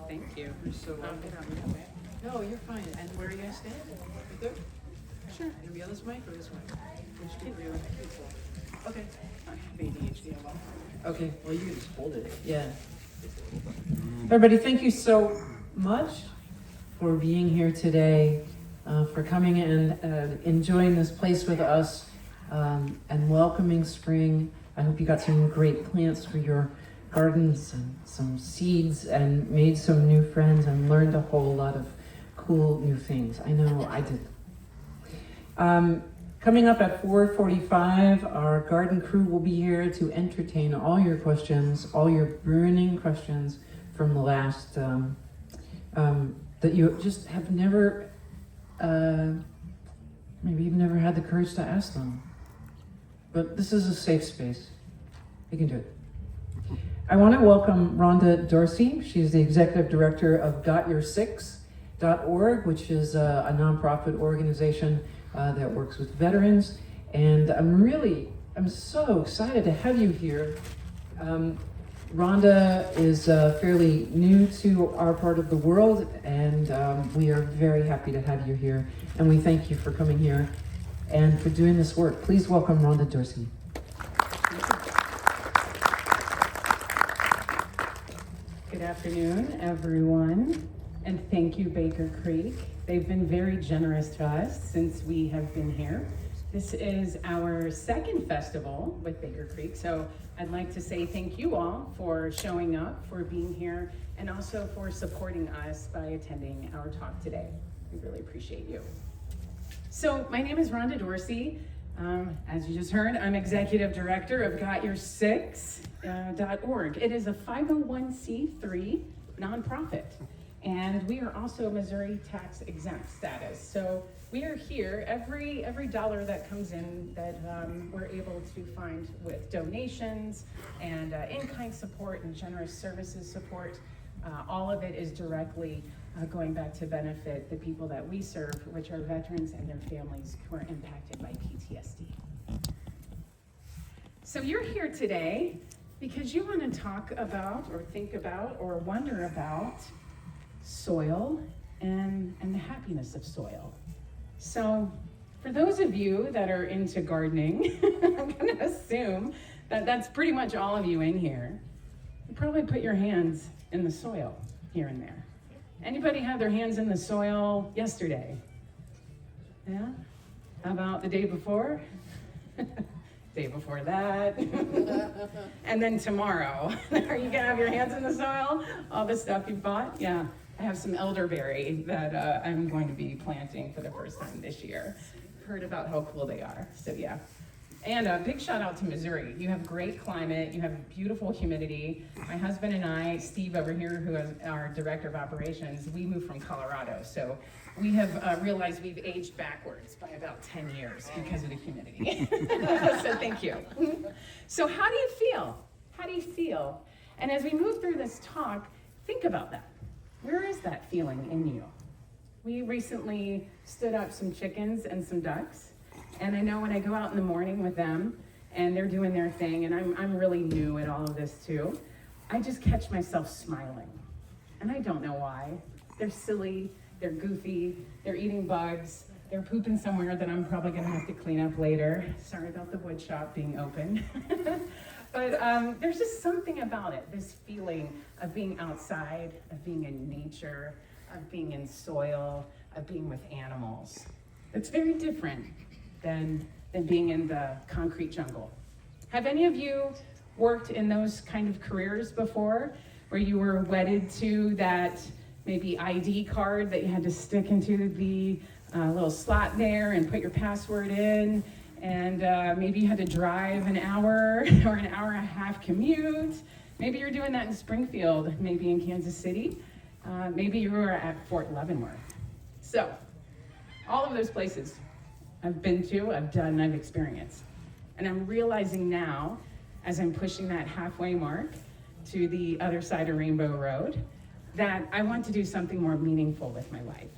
Thank you. You're so welcome. Get out that way. No, you're fine. And where are you guys standing? Right there? Sure. Gonna be on this mic or this mic? Which can do. Okay. I have ADHD a lot. Okay, well, you can just hold it. Yeah. Everybody, thank you so much for being here today, for coming and enjoying this place with us, and welcoming spring. I hope you got some great plants for your gardens and some seeds and made some new friends and learned a whole lot of cool new things. I know I did. Coming up at 4:45, our garden crew will be here to entertain all your questions, all your burning questions from the last, that you just have never, maybe you've never had the courage to ask them. But this is a safe space. You can do it. I want to welcome Rhonda Dorsey. She's the executive director of GotYourSix.org, which is a nonprofit organization that works with veterans. And I'm so excited to have you here. Rhonda is fairly new to our part of the world, and we are very happy to have you here. And we thank you for coming here and for doing this work. Please welcome Rhonda Dorsey. Good afternoon, everyone, and thank you, Baker Creek. They've been very generous to us since we have been here. This is our second festival with Baker Creek, so I'd like to say thank you all for showing up, for being here, and also for supporting us by attending our talk today. We really appreciate you. So my name is Rhonda Dorsey. As you just heard, I'm executive director of GotYourSix.org. It is a 501c3 nonprofit, and we are also Missouri tax exempt status. So we are here, every dollar that comes in that we're able to find with donations and in-kind support and generous services support, all of it is directly going back to benefit the people that we serve, which are veterans and their families who are impacted by PTSD. So you're here today because you want to talk about or think about or wonder about soil and the happiness of soil. So for those of you that are into gardening, I'm going to assume that that's pretty much all of you in here. You probably put your hands in the soil here and there. Anybody have their hands in the soil yesterday? Yeah? How about the day before? Day before that? And then tomorrow. Are you gonna have your hands in the soil? All the stuff you bought? Yeah. I have some elderberry that I'm going to be planting for the first time this year. Heard about how cool they are, so yeah. And a big shout out to Missouri. You have great climate, you have beautiful humidity. My husband and I, Steve over here, who is our director of operations, we moved from Colorado. So we have realized we've aged backwards by about 10 years because of the humidity. So thank you. So how do you feel? How do you feel? And as we move through this talk, think about that. Where is that feeling in you? We recently stood up some chickens and some ducks. And I know when I go out in the morning with them and they're doing their thing, and I'm really new at all of this too, I just catch myself smiling. And I don't know why. They're silly, they're goofy, they're eating bugs, they're pooping somewhere that I'm probably gonna have to clean up later. Sorry about the wood shop being open. But there's just something about it, this feeling of being outside, of being in nature, of being in soil, of being with animals. It's very different than being in the concrete jungle. Have any of you worked in those kind of careers before, where you were wedded to that maybe ID card that you had to stick into the little slot there and put your password in, and maybe you had to drive an hour or an hour and a half commute? Maybe you're doing that in Springfield, maybe in Kansas City, maybe you were at Fort Leavenworth. So, all of those places I've been to, I've done, I've experienced. And I'm realizing now, as I'm pushing that halfway mark to the other side of Rainbow Road, that I want to do something more meaningful with my life.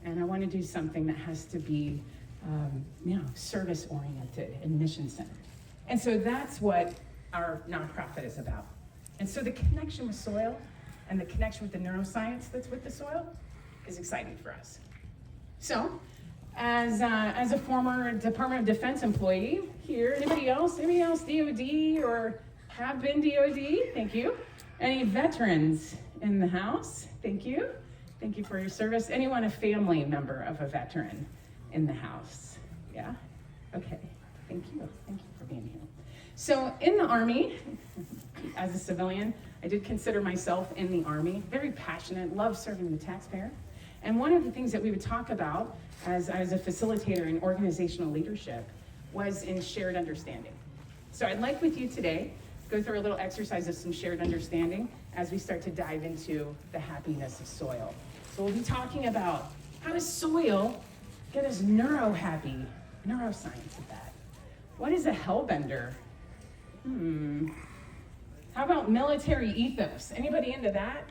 And I want to do something that has to be, service-oriented and mission-centered. And so that's what our nonprofit is about. And so the connection with soil, and the connection with the neuroscience that's with the soil is exciting for us. So, as a former Department of Defense employee here, anybody else DOD or have been DOD? Thank you. Any veterans in the house? Thank you. Thank you for your service. Anyone a family member of a veteran in the house? Yeah? Okay. Thank you. Thank you for being here. So in the Army, as a civilian, I did consider myself in the Army, very passionate, love serving the taxpayer. And one of the things that we would talk about as a facilitator in organizational leadership was in shared understanding. So I'd like with you today, go through a little exercise of some shared understanding as we start to dive into the happiness of soil. So we'll be talking about how does soil get us neuro-happy, neuroscience of that. What is a hellbender? How about military ethos? Anybody into that?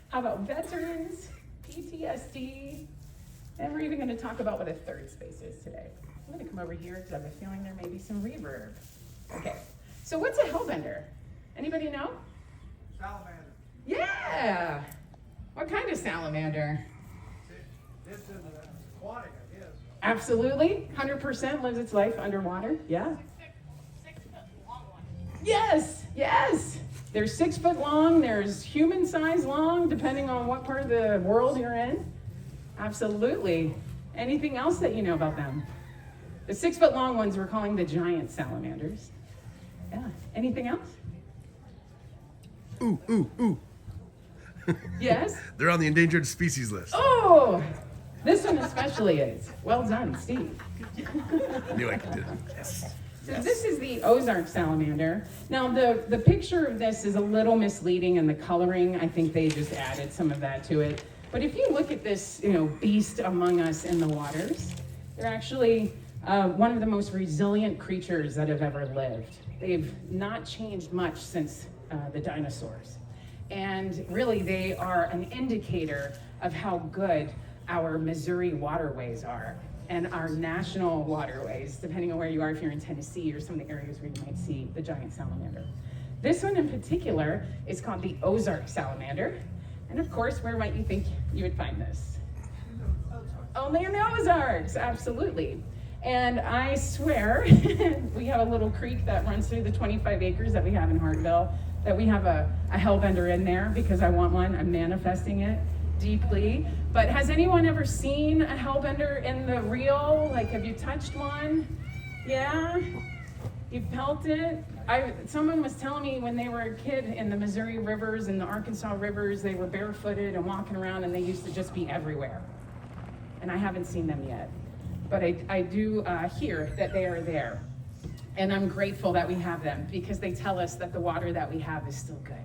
How about veterans, PTSD? And we're even going to talk about what a third space is today. I'm going to come over here because I have a feeling there may be some reverb. Okay, so what's a hellbender? Anybody know? Salamander. Yeah! What kind of salamander? It's in the aquatic, I guess. Absolutely, 100% lives its life underwater. Yeah. 6 foot long one. Yes, yes. They're 6 foot long. There's human size long, depending on what part of the world you're in. Absolutely. Anything else that you know about them? The 6 foot long ones we're calling the giant salamanders. Yeah. Anything else? Ooh. Yes? They're on the endangered species list. Oh, this one especially is. Well done, Steve. I knew I could do it. Yes. So this is the Ozark salamander. Now the picture of this is a little misleading in the coloring. I think they just added some of that to it. But if you look at this, beast among us in the waters, they're actually one of the most resilient creatures that have ever lived. They've not changed much since the dinosaurs. And really they are an indicator of how good our Missouri waterways are and our national waterways, depending on where you are, if you're in Tennessee or some of the areas where you might see the giant salamander. This one in particular is called the Ozark salamander. And of course, where might you think you would find this? Only in the Ozarks, absolutely. And I swear, we have a little creek that runs through the 25 acres that we have in Hartville, that we have a hellbender in there because I want one. I'm manifesting it deeply. But has anyone ever seen a hellbender in the real? Like, have you touched one? Yeah? You felt it? Someone was telling me when they were a kid in the Missouri rivers and the Arkansas rivers, they were barefooted and walking around and they used to just be everywhere. And I haven't seen them yet. But I do hear that they are there. And I'm grateful that we have them because they tell us that the water that we have is still good.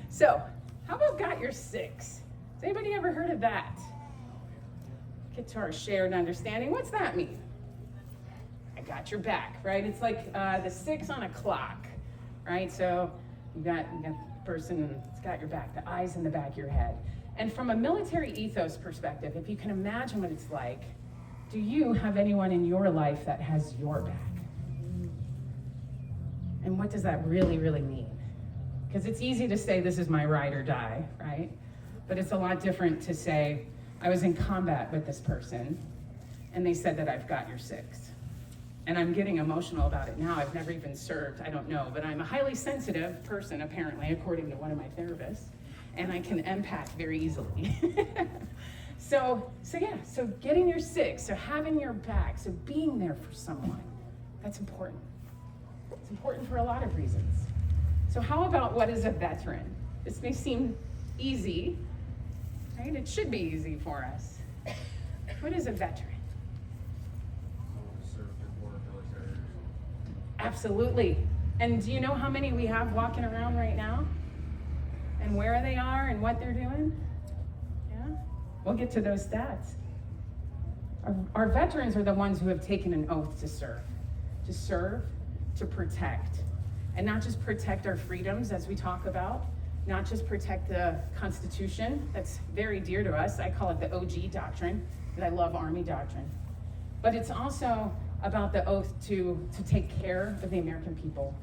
So, how about got your six? Has anybody ever heard of that? Get to our shared understanding. What's that mean? I got your back, right? It's like the 6 on a clock, right? So you got the person that's got your back, the eyes in the back of your head. And from a military ethos perspective, if you can imagine what it's like, do you have anyone in your life that has your back? And what does that really, really mean? Because it's easy to say this is my ride or die, right? But it's a lot different to say, I was in combat with this person, and they said that I've got your 6. And I'm getting emotional about it now. I've never even served, I don't know, but I'm a highly sensitive person, apparently, according to one of my therapists, and I can empath very easily. So getting your 6, so having your back, so being there for someone, that's important. It's important for a lot of reasons. So how about what is a veteran? This may seem easy, right? It should be easy for us. What is a veteran? Absolutely. And do you know how many we have walking around right now? And where they are and what they're doing? Yeah? We'll get to those stats. Our veterans are the ones who have taken an oath to serve, to protect. And not just protect our freedoms as we talk about, not just protect the Constitution, that's very dear to us. I call it the OG doctrine, because I love Army doctrine. But it's also about the oath to take care of the American people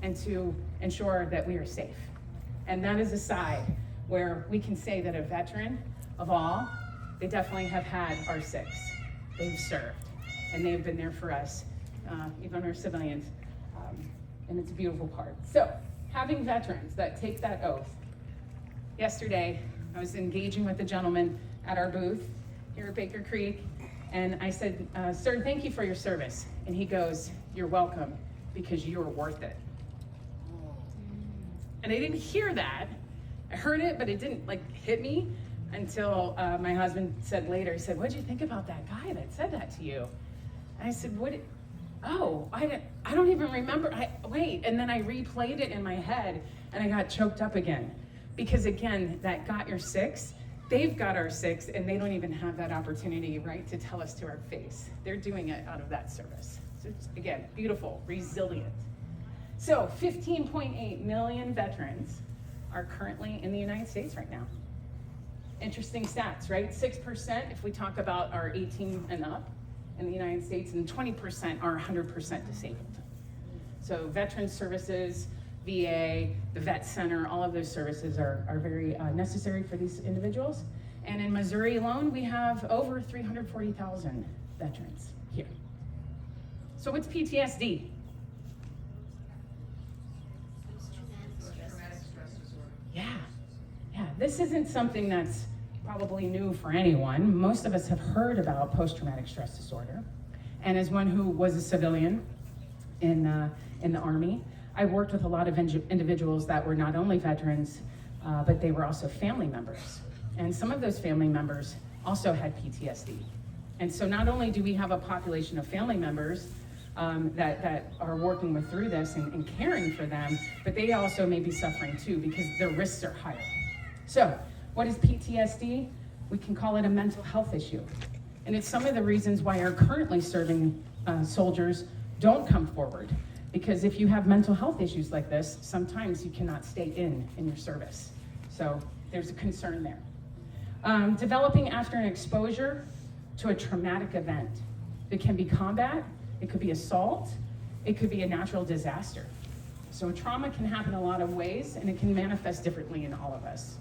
and to ensure that we are safe And that is a side where we can say that a veteran of all, they definitely have had our six. They've served, and they've been there for us, even our civilians, and it's a beautiful part. So, having veterans that take that oath. Yesterday, I was engaging with a gentleman at our booth here at Baker Creek, and I said, sir, thank you for your service. And he goes, you're welcome, because you're worth it. And I didn't hear that. I heard it, but it didn't hit me until my husband said later, he said, what'd you think about that guy that said that to you? And I said, I don't even remember. Wait, and then I replayed it in my head, and I got choked up again. Because again, that got your six, they've got our six, and they don't even have that opportunity, right, to tell us to our face. They're doing it out of that service. So it's, again, beautiful, resilient. So 15.8 million veterans are currently in the United States right now. Interesting stats, right? 6% if we talk about our 18 and up in the United States, and 20% are 100% disabled. So veteran services, VA, the Vet Center, all of those services are very necessary for these individuals. And in Missouri alone, we have over 340,000 veterans here. So what's PTSD? Yeah, this isn't something that's probably new for anyone. Most of us have heard about post-traumatic stress disorder. And as one who was a civilian in the Army, I worked with a lot of individuals that were not only veterans, but they were also family members. And some of those family members also had PTSD. And so not only do we have a population of family members that are working through this and caring for them, but they also may be suffering too because their risks are higher. So what is PTSD? We can call it a mental health issue. And it's some of the reasons why our currently serving soldiers don't come forward. Because if you have mental health issues like this, sometimes you cannot stay in your service. So there's a concern there. Developing after an exposure to a traumatic event. It can be combat, it could be assault, it could be a natural disaster. So trauma can happen a lot of ways, and it can manifest differently in all of us.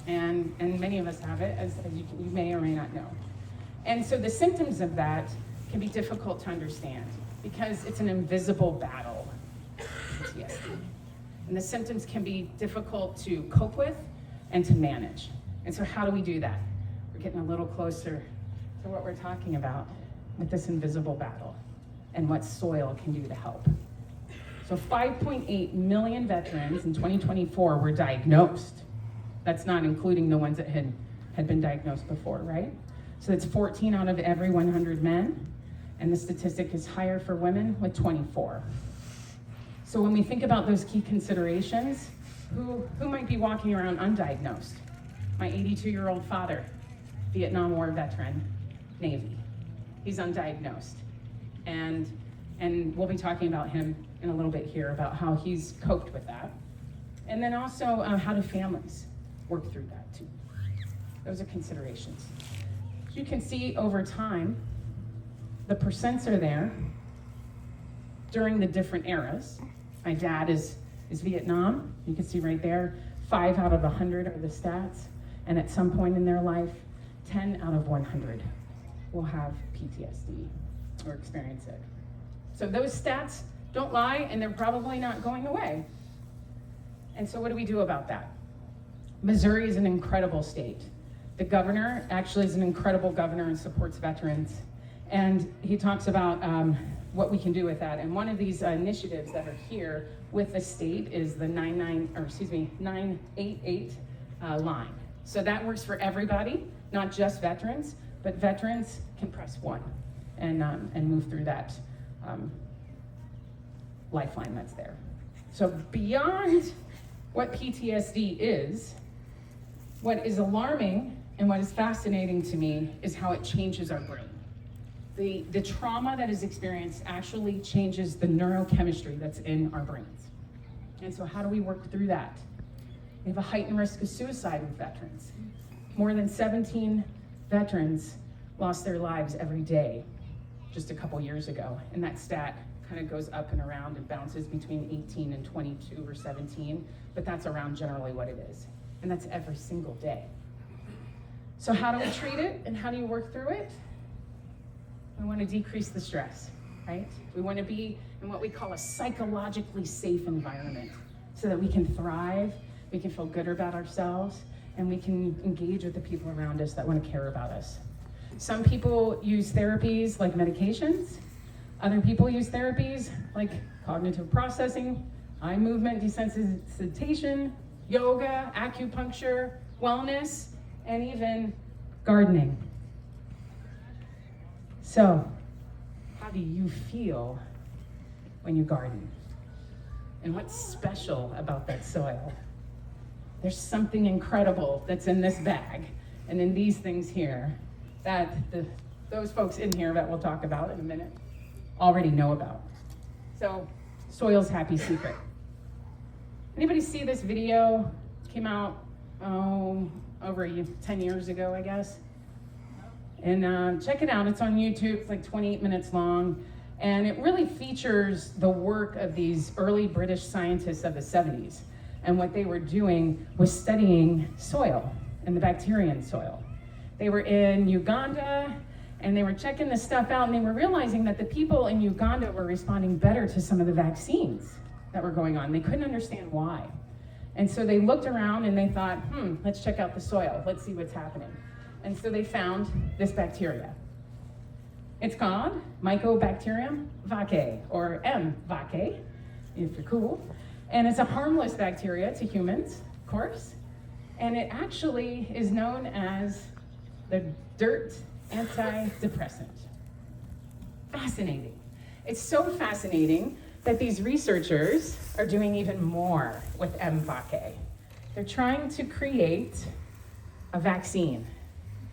And many of us have it, as you may or may not know. And so the symptoms of that can be difficult to understand because it's an invisible battle, PTSD. And the symptoms can be difficult to cope with and to manage. And so how do we do that? We're getting a little closer to what we're talking about with this invisible battle and what soil can do to help. So 5.8 million veterans in 2024 were diagnosed. That's not including the ones that had been diagnosed before, right? So it's 14 out of every 100 men, and the statistic is higher for women with 24. So when we think about those key considerations, who might be walking around undiagnosed? My 82-year-old father, Vietnam War veteran, Navy. He's undiagnosed. And we'll be talking about him in a little bit here about how he's coped with that. And then also how do families work through that too. Those are considerations. As you can see over time, the percents are there during the different eras. My dad is Vietnam. You can see right there, 5 out of 100 are the stats. And at some point in their life, 10 out of 100 will have PTSD or experience it. So those stats don't lie, and they're probably not going away. And so what do we do about that? Missouri is an incredible state. The governor actually is an incredible governor and supports veterans. And he talks about what we can do with that. And one of these initiatives that are here with the state is the 988 line. So that works for everybody, not just veterans, but veterans can press 1 and move through that lifeline that's there. So beyond what PTSD is, what is alarming and what is fascinating to me is how it changes our brain. The trauma that is experienced actually changes the neurochemistry that's in our brains. And so how do we work through that? We have a heightened risk of suicide with veterans. More than 17 veterans lost their lives every day just a couple years ago, and that stat kind of goes up and around and bounces between 18 and 22 or 17, but that's around generally what it is. And that's every single day. So how do we treat it and how do you work through it? We want to decrease the stress, right? We want to be in what we call a psychologically safe environment so that we can thrive, we can feel good about ourselves, and we can engage with the people around us that want to care about us. Some people use therapies like medications. Other people use therapies like cognitive processing, eye movement desensitization, yoga, acupuncture, wellness, and even gardening. So, how do you feel when you garden? And what's special about that soil? There's something incredible that's in this bag and in these things here that those folks in here that we'll talk about in a minute already know about. So, soil's happy secret. Anybody see this video? Came out, over 10 years ago, I guess. And check it out, it's on YouTube, it's like 28 minutes long. And it really features the work of these early British scientists of the 70s. And what they were doing was studying soil and the bacteria in soil. They were in Uganda and they were checking this stuff out, and they were realizing that the people in Uganda were responding better to some of the vaccines that were going on. They couldn't understand why. And so they looked around and they thought, let's check out the soil. Let's see what's happening. And so they found this bacteria. It's called Mycobacterium vaccae, or M. vaccae, if you're cool. And it's a harmless bacteria to humans, of course. And it actually is known as the dirt antidepressant. Fascinating. It's so fascinating that these researchers are doing even more with M. vaccae. They're trying to create a vaccine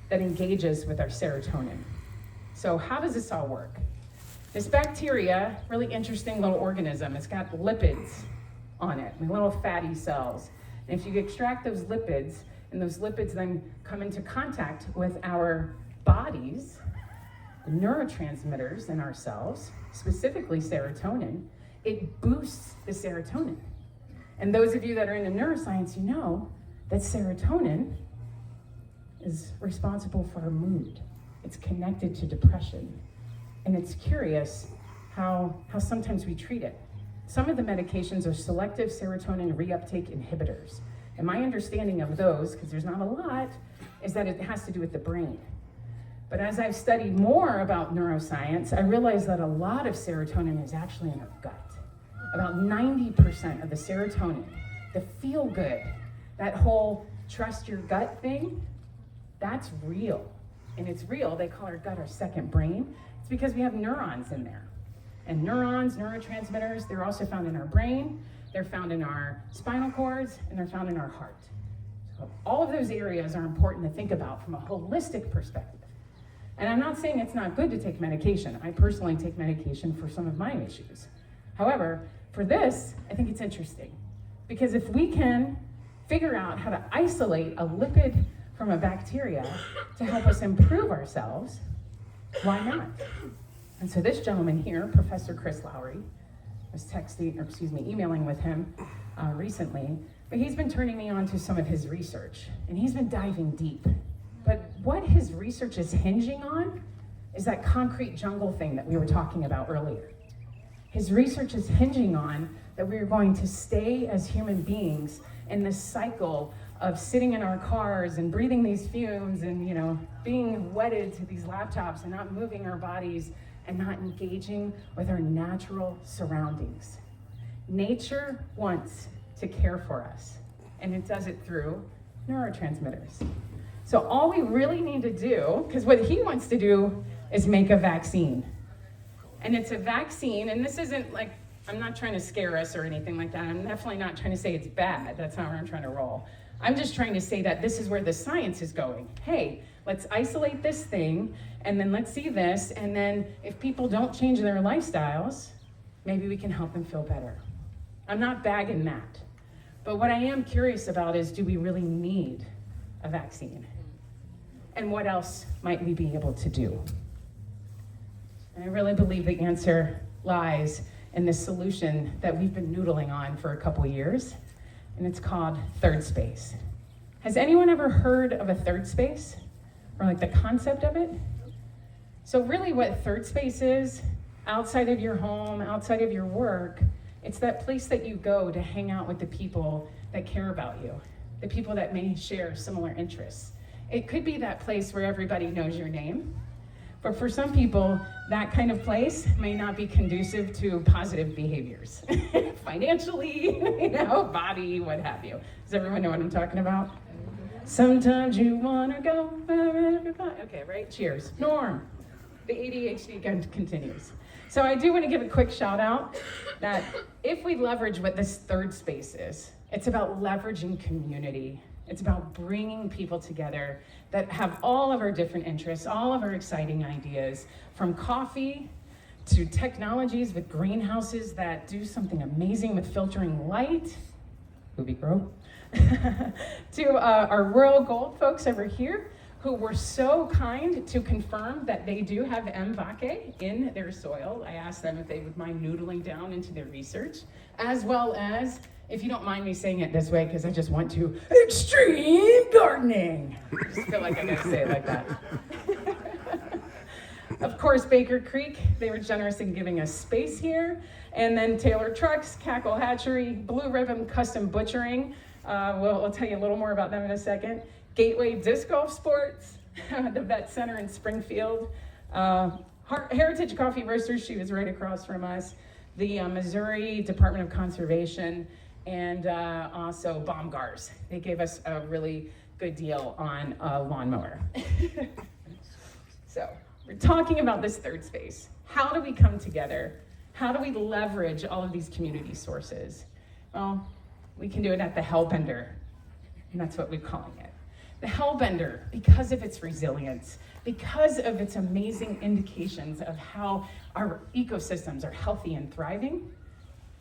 that engages with our serotonin. So how does this all work? This bacteria, really interesting little organism, it's got lipids on it, little fatty cells. And if you extract those lipids, and those lipids then come into contact with our bodies, the neurotransmitters in our cells, specifically serotonin, it boosts the serotonin. And those of you that are into neuroscience, you know that serotonin is responsible for our mood. It's connected to depression. And it's curious how sometimes we treat it. Some of the medications are selective serotonin reuptake inhibitors. And my understanding of those, because there's not a lot, is that it has to do with the brain. But as I've studied more about neuroscience, I realized that a lot of serotonin is actually in our gut. About 90% of the serotonin, the feel good, that whole trust your gut thing, that's real. And it's real, they call our gut our second brain. It's because we have neurons in there. And neurons, neurotransmitters, they're also found in our brain, they're found in our spinal cords, and they're found in our heart. So all of those areas are important to think about from a holistic perspective. And I'm not saying it's not good to take medication. I personally take medication for some of my issues. However, for this, I think it's interesting. Because if we can figure out how to isolate a lipid from a bacteria to help us improve ourselves, why not? And so this gentleman here, Professor Chris Lowry, I was emailing with him recently, but he's been turning me on to some of his research, and he's been diving deep. But what his research is hinging on is that concrete jungle thing that we were talking about earlier. His research is hinging on that we're going to stay as human beings in this cycle of sitting in our cars and breathing these fumes and, being wedded to these laptops and not moving our bodies and not engaging with our natural surroundings. Nature wants to care for us, and it does it through neurotransmitters. So all we really need to do, because what he wants to do is make a vaccine. And it's a vaccine, and this isn't like, I'm not trying to scare us or anything like that. I'm definitely not trying to say it's bad. That's not where I'm trying to roll. I'm just trying to say that this is where the science is going. Hey, let's isolate this thing, and then let's see this, and then if people don't change their lifestyles, maybe we can help them feel better. I'm not bagging that. But what I am curious about is, do we really need a vaccine? And what else might we be able to do? And I really believe the answer lies in this solution that we've been noodling on for a couple years, and it's called third space. Has anyone ever heard of a third space? Or like the concept of it? So really what third space is, outside of your home, outside of your work, it's that place that you go to hang out with the people that care about you, the people that may share similar interests. It could be that place where everybody knows your name, but for some people, that kind of place may not be conducive to positive behaviors, financially, body, what have you. Does everyone know what I'm talking about? Sometimes you wanna go, okay, right? Cheers. Norm. The ADHD continues. So I do want to give a quick shout out that if we leverage what this third space is, it's about leveraging community. It's about bringing people together that have all of our different interests, all of our exciting ideas, from coffee to technologies with greenhouses that do something amazing with filtering light, Movie Grow, to our Royal Gold folks over here, who were so kind to confirm that they do have MVACE in their soil. I asked them if they would mind noodling down into their research, as well as, if you don't mind me saying it this way, because I just want to, extreme gardening. I just feel like I gotta say it like that. Of course, Baker Creek, they were generous in giving us space here. And then Taylor Trucks, Cackle Hatchery, Blue Ribbon Custom Butchering. We'll tell you a little more about them in a second. Gateway Disc Golf Sports, the Vet Center in Springfield, Heritage Coffee Roasters, she was right across from us, the Missouri Department of Conservation, and also Baumgars. They gave us a really good deal on a lawnmower. So we're talking about this third space. How do we come together? How do we leverage all of these community sources? Well, we can do it at the Hellbender, and that's what we're calling it. The Hellbender, because of its resilience, because of its amazing indications of how our ecosystems are healthy and thriving,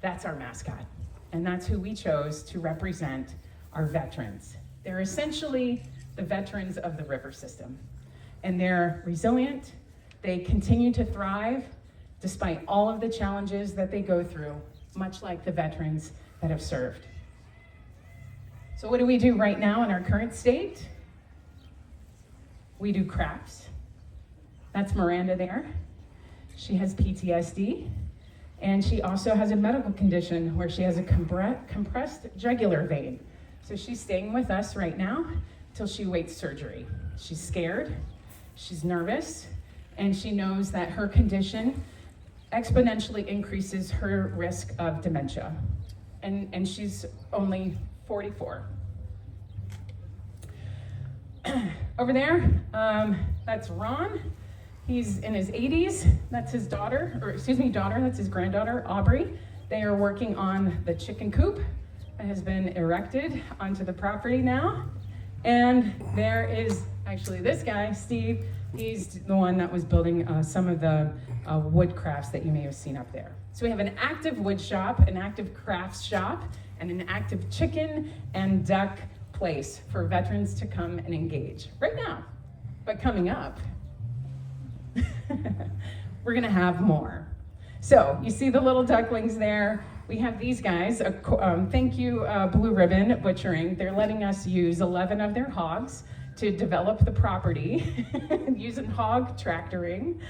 that's our mascot. And that's who we chose to represent our veterans. They're essentially the veterans of the river system. And they're resilient, they continue to thrive despite all of the challenges that they go through, much like the veterans that have served. So what do we do right now in our current state? We do crafts. That's Miranda there. She has PTSD, and she also has a medical condition where she has a compressed jugular vein. So she's staying with us right now till she awaits surgery. She's scared, she's nervous, and she knows that her condition exponentially increases her risk of dementia. And she's only 44. Over there, that's Ron. He's in his 80s. That's his daughter, that's his granddaughter, Aubrey. They are working on the chicken coop that has been erected onto the property now. And there is actually this guy, Steve. He's the one that was building some of the wood crafts that you may have seen up there. So we have an active wood shop, an active crafts shop, and an active chicken and duck place for veterans to come and engage right now. But coming up, we're gonna have more. So you see the little ducklings there. We have these guys, thank you Blue Ribbon Butchering. They're letting us use 11 of their hogs to develop the property using hog tractoring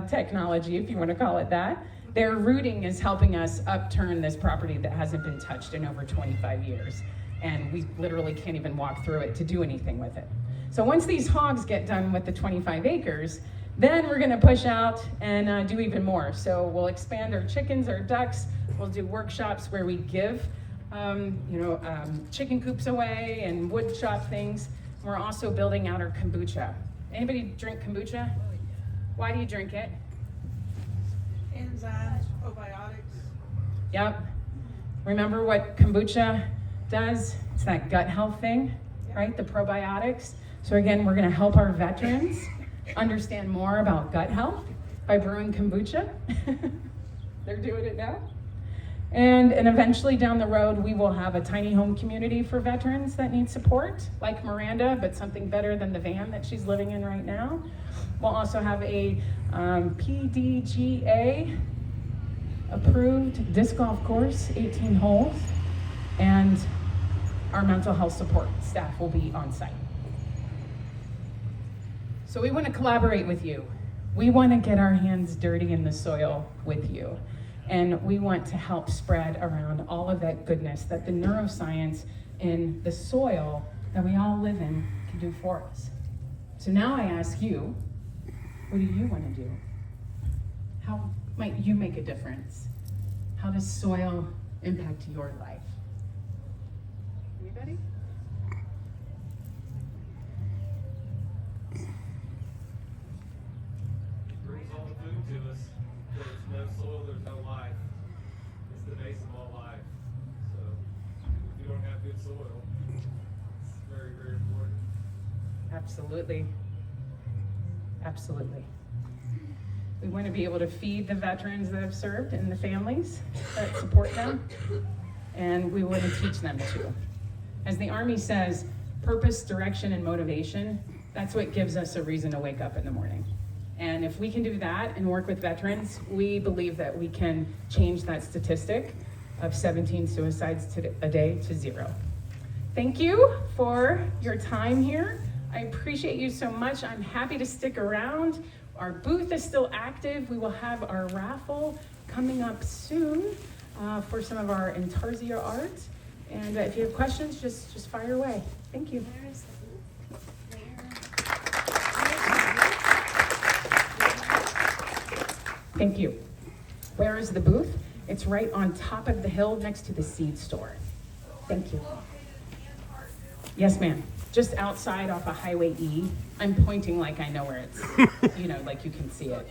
technology, if you wanna call it that. Their rooting is helping us upturn this property that hasn't been touched in over 25 years. And we literally can't even walk through it to do anything with it. So once these hogs get done with the 25 acres, then we're gonna push out and do even more. So we'll expand our chickens, our ducks, we'll do workshops where we give chicken coops away and wood shop things. We're also building out our kombucha. Anybody drink kombucha? Why do you drink it? Enzymes, probiotics. Yep. Remember what kombucha does? It's that gut health thing, right? The probiotics. So again, we're gonna help our veterans understand more about gut health by brewing kombucha. They're doing it now. And eventually down the road, we will have a tiny home community for veterans that need support, like Miranda, but something better than the van that she's living in right now. We'll also have a PDGA approved disc golf course, 18 holes, and our mental health support staff will be on site. So we want to collaborate with you. We want to get our hands dirty in the soil with you. And we want to help spread around all of that goodness that the neuroscience in the soil that we all live in can do for us. So now I ask you, what do you want to do? How might you make a difference? How does soil impact your life? Anybody? Brings all the food to us. There's no soil, there's no life. It's the base of all life. So if you don't have good soil, it's very, very important. Absolutely. Absolutely. We want to be able to feed the veterans that have served and the families that support them, and we want to teach them too. As the Army says, purpose, direction, and motivation, that's what gives us a reason to wake up in the morning. And if we can do that and work with veterans, we believe that we can change that statistic of 17 suicides a day to 0. Thank you for your time here. I appreciate you so much. I'm happy to stick around. Our booth is still active. We will have our raffle coming up soon for some of our Intarsia art. And if you have questions, just fire away. Thank you. Thank you. Where is the booth? It's right on top of the hill next to the seed store. Thank you. Yes, ma'am. Just outside off of Highway E. I'm pointing like I know where it's, you know, like you can see it.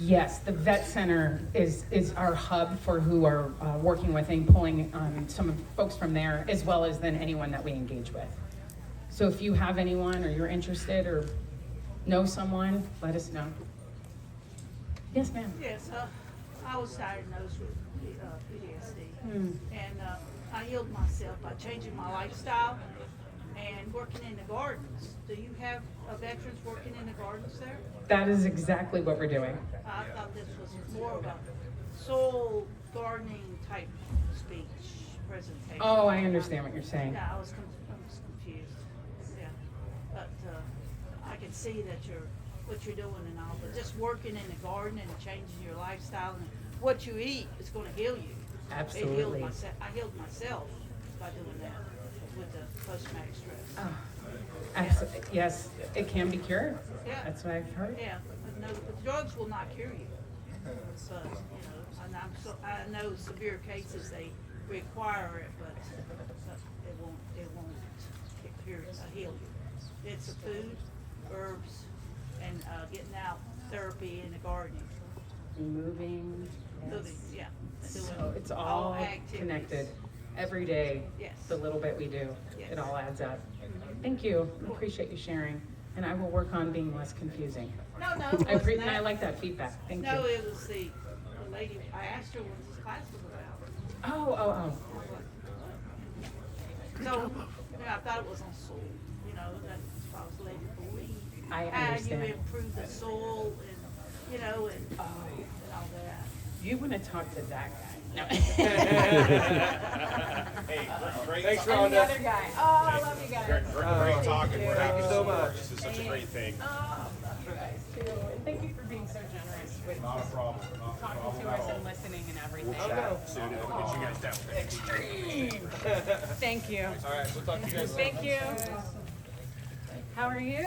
Yes, the vet center is our hub for who are working with and pulling some folks from there, as well as then anyone that we engage with. So if you have anyone or you're interested or know someone, let us know. Yes, ma'am. Yes, I was diagnosed with PTSD, and I healed myself by changing my lifestyle and working in the gardens. Do you have veterans working in the gardens there? That is exactly what we're doing. I thought this was more of a soul gardening type speech presentation. Oh, I understand what you're saying. Yeah, I was confused. Yeah, but I can see that what you're doing and all, but just working in the garden and changing your lifestyle and what you eat is going to heal you. Absolutely. I healed myself by doing that with the post-traumatic stress. Oh, absolutely. Yes, it can be cured. Yeah. That's what I've heard. Yeah, but no, but drugs will not cure you. But you know, and I know severe cases they require it, but it won't cure, heal you. It's the food, herbs, and getting out therapy in the gardening. Moving. Yes. Moving, yeah. So it's all activities. connected. Every day, Yes. the little bit we do, Yes. it all adds up. Thank you. I appreciate you sharing. And I will work on being less confusing. No, it I wasn't that. like that feedback. Thank No, you. it was the lady, I asked her what this class was about. Oh. So, I thought it was on soul, that's why I was late for weed. I How understand. you improve the soul and, and all that. You want to talk to that guy? No. Hey, great. Thanks, And the Rhonda. other guy. Oh, I love you guys. Great talking. you. Thank you so much. much. This is such a great thing. Oh, love you guys too. And thank you for being so generous with Not a problem. Not a talking problem to at us all. and listening and everything. Soon, and we'll get you guys down. Extreme. Thank you. All right, we'll talk to you guys soon. Thank you. How are you?